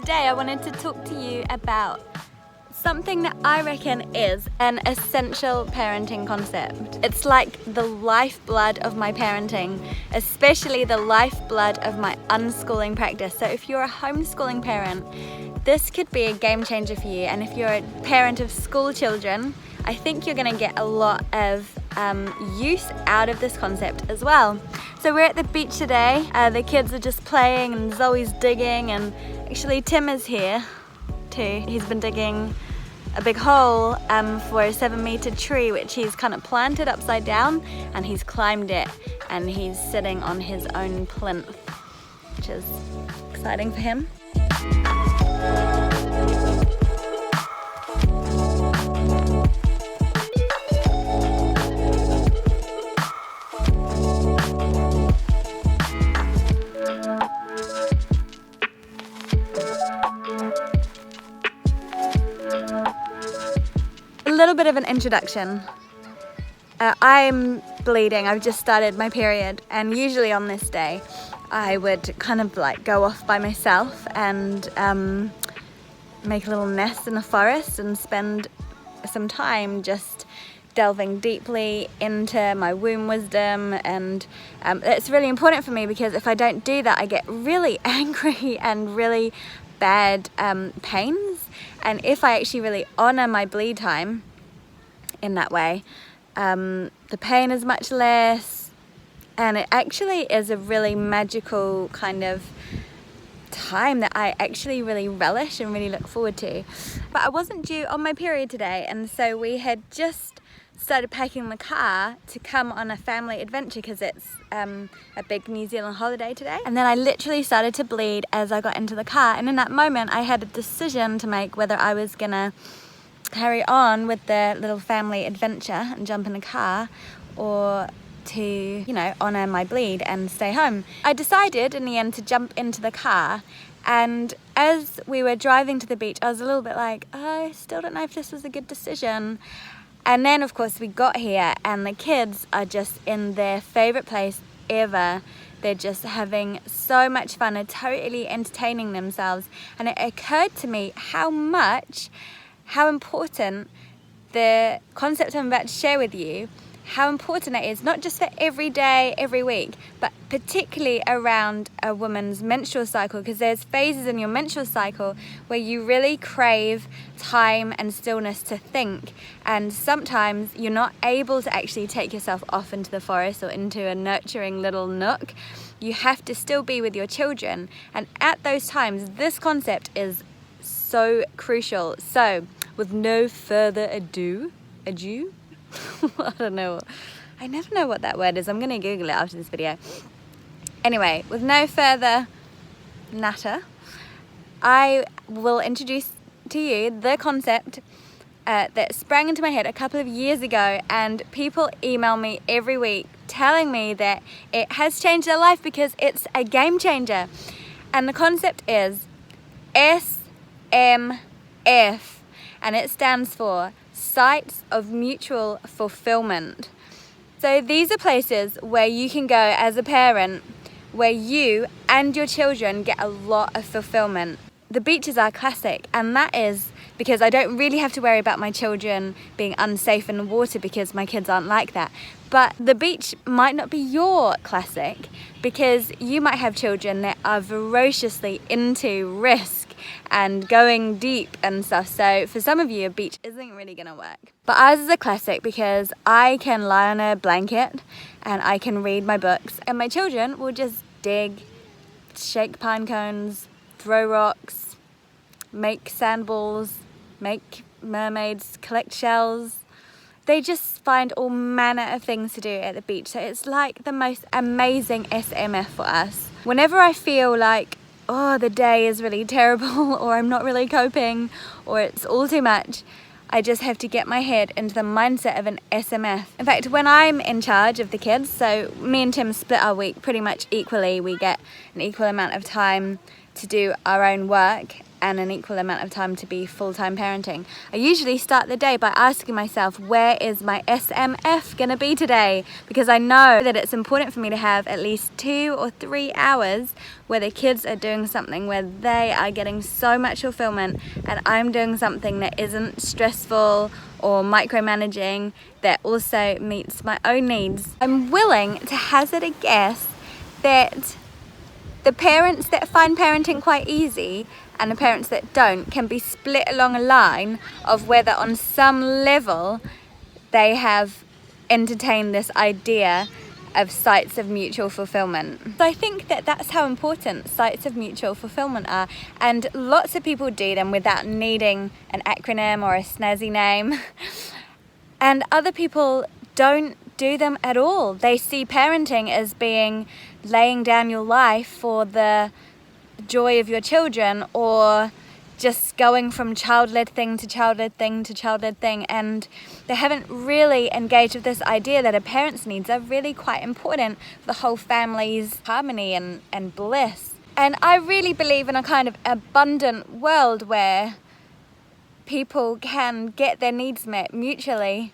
today I wanted to talk to you about something that I reckon is an essential parenting concept. It's like the lifeblood of my parenting, especially the lifeblood of my unschooling practice. So if you're a homeschooling parent, this could be a game changer for you. And if you're a parent of school children, I think you're gonna get a lot of use out of this concept as well. So we're at the beach today. The kids are just playing and Zoe's digging, and actually Tim is here too. He's been digging a big hole for a 7-meter tree which he's kind of planted upside down, and he's climbed it and he's sitting on his own plinth, which is exciting for him. A little bit of an introduction. I'm bleeding. I've just started my period, and usually on this day I would kind of like go off by myself and make a little nest in the forest and spend some time just delving deeply into my womb wisdom. And it's really important for me, because if I don't do that I get really angry and really bad pains. And if I actually really honor my bleed time in that way, the pain is much less, and it actually is a really magical kind of time that I actually really relish and really look forward to. But I wasn't due on my period today, and so we had just started packing the car to come on a family adventure, because it's a big New Zealand holiday today. And then I literally started to bleed as I got into the car, and in that moment I had a decision to make whether I was gonna carry on with the little family adventure and jump in the car, or to, you know, honor my bleed and stay home. I decided in the end to jump into the car, and as we were driving to the beach I was a little bit like, I still don't know if this was a good decision. And then of course we got here and the kids are just in their favorite place ever. They're just having so much fun. They're totally entertaining themselves. And it occurred to me how important the concept I'm about to share with you, how important it is, not just for every day, every week, but particularly around a woman's menstrual cycle, because there's phases in your menstrual cycle where you really crave time and stillness to think, and sometimes you're not able to actually take yourself off into the forest or into a nurturing little nook. You have to still be with your children, and at those times this concept is so crucial. So with no further ado, I don't know. I never know what that word is. I'm going to Google it after this video. Anyway, with no further natter, I will introduce to you the concept that sprang into my head a couple of years ago, and people email me every week telling me that it has changed their life because it's a game changer. And the concept is SMF, and it stands for Sites of Mutual Fulfilment. So these are places where you can go as a parent where you and your children get a lot of fulfillment. The beaches are classic, and that is because I don't really have to worry about my children being unsafe in the water, because my kids aren't like that. But the beach might not be your classic, because you might have children that are ferociously into risk and going deep and stuff. So for some of you, a beach isn't really gonna work. But ours is a classic because I can lie on a blanket and I can read my books, and my children will just dig, shake pine cones, throw rocks, make sandballs, make mermaids, collect shells. They just find all manner of things to do at the beach. So it's like the most amazing SMF for us. Whenever I feel like, oh, the day is really terrible, or I'm not really coping, or it's all too much, I just have to get my head into the mindset of an SMF. In fact, when I'm in charge of the kids, so me and Tim split our week pretty much equally. We get an equal amount of time to do our own work, and an equal amount of time to be full-time parenting. I usually start the day by asking myself, where is my SMF gonna be today? Because I know that it's important for me to have at least 2 or 3 hours where the kids are doing something where they are getting so much fulfillment, and I'm doing something that isn't stressful or micromanaging, that also meets my own needs. I'm willing to hazard a guess that the parents that find parenting quite easy and the parents that don't can be split along a line of whether on some level they have entertained this idea of sites of mutual fulfillment. So I think that that's how important sites of mutual fulfillment are, and lots of people do them without needing an acronym or a snazzy name, and other people don't do them at all. They see parenting as being laying down your life for the joy of your children, or just going from child-led thing to child-led thing to child-led thing, and they haven't really engaged with this idea that a parent's needs are really quite important for the whole family's harmony and bliss. And I really believe in a kind of abundant world where people can get their needs met mutually.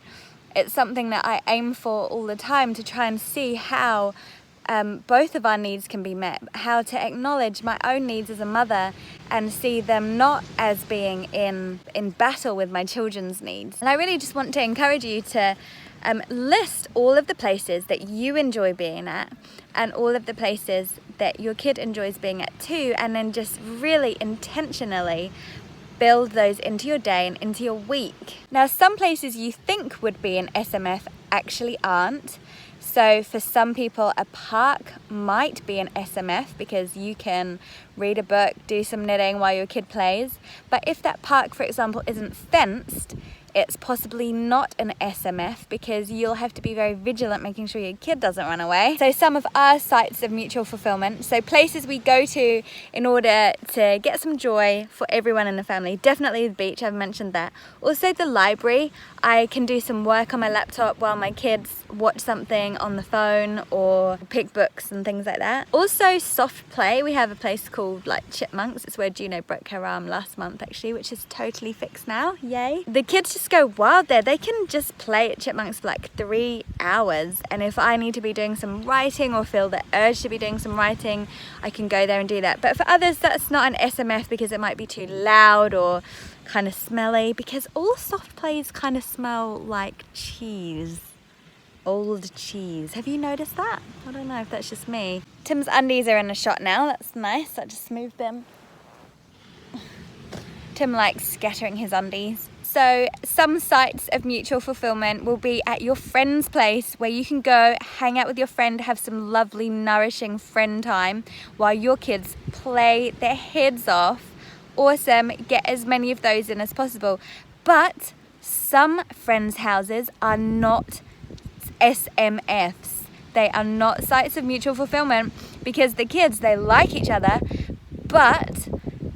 It's something that I aim for all the time, to try and see how both of our needs can be met, how to acknowledge my own needs as a mother and see them not as being in battle with my children's needs. And I really just want to encourage you to list all of the places that you enjoy being at and all of the places that your kid enjoys being at too, and then just really intentionally build those into your day and into your week. Now, some places you think would be an SMF actually aren't. So for some people, a park might be an SMF because you can read a book, do some knitting while your kid plays. But if that park, for example, isn't fenced, it's possibly not an SMF because you'll have to be very vigilant making sure your kid doesn't run away. So some of our sites of mutual fulfillment, so places we go to in order to get some joy for everyone in the family. Definitely the beach, I've mentioned that. Also the library. I can do some work on my laptop while my kids watch something on the phone or pick books and things like that. Also Softplay. We have a place called like Chipmunks. It's where Juno broke her arm last month actually, which is totally fixed now. Yay. The kids just go wild there. They can just play at Chipmunks for like 3 hours, and if I need to be doing some writing or feel the urge to be doing some writing, I can go there and do that. But for others, that's not an SMF because it might be too loud or kind of smelly, because all soft plays kind of smell like cheese. Old cheese. Have you noticed that? I don't know if that's just me. Tim's undies are in a shot now. That's nice. I just moved them. Tim likes scattering his undies. So some sites of mutual fulfillment will be at your friend's place, where you can go hang out with your friend, have some lovely nourishing friend time while your kids play their heads off. Awesome, get as many of those in as possible. But some friends' houses are not SMFs. They are not sites of mutual fulfillment because the kids, they like each other, but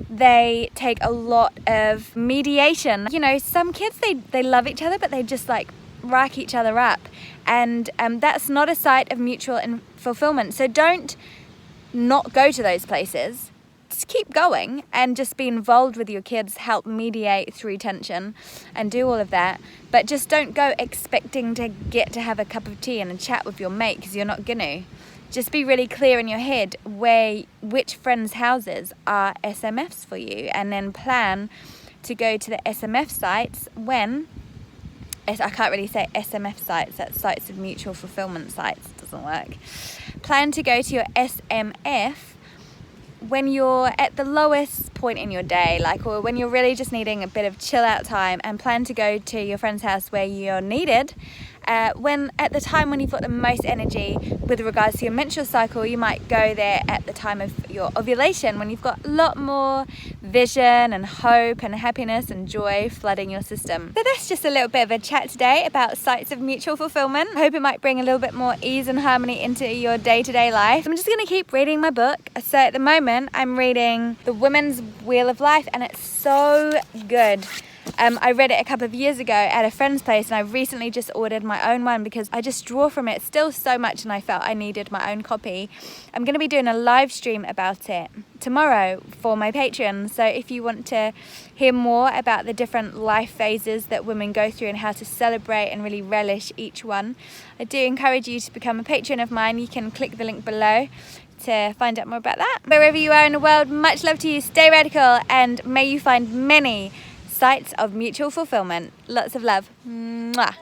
they take a lot of mediation. You know, some kids, they love each other, but they just like rack each other up. And that's not a site of mutual fulfillment. So don't not go to those places. Just keep going and just be involved with your kids, help mediate through tension and do all of that. But just don't go expecting to get to have a cup of tea and a chat with your mate, because you're not gonna. Just be really clear in your head which friends' houses are SMFs for you, and then plan to go to the SMF sites when, I can't really say SMF sites, that's sites of mutual fulfillment sites, doesn't work. Plan to go to your SMF when you're at the lowest point in your day, or when you're really just needing a bit of chill out time, and plan to go to your friend's house where you're needed. When at the time when you've got the most energy with regards to your menstrual cycle, you might go there at the time of your ovulation, when you've got a lot more vision and hope and happiness and joy flooding your system. So that's just a little bit of a chat today about sites of mutual fulfillment. I hope it might bring a little bit more ease and harmony into your day-to-day life. I'm just going to keep reading my book. So at the moment I'm reading The Women's Wheel of Life, and it's so good. I read it a couple of years ago at a friend's place, and I recently just ordered my own one because I just draw from it still so much, and I felt I needed my own copy. I'm going to be doing a live stream about it tomorrow for my Patreon, so if you want to hear more about the different life phases that women go through and how to celebrate and really relish each one, I do encourage you to become a patron of mine. You can click the link below to find out more about that. Wherever you are in the world, much love to you, stay radical, and may you find many sites of mutual fulfillment. Lots of love. Mwah.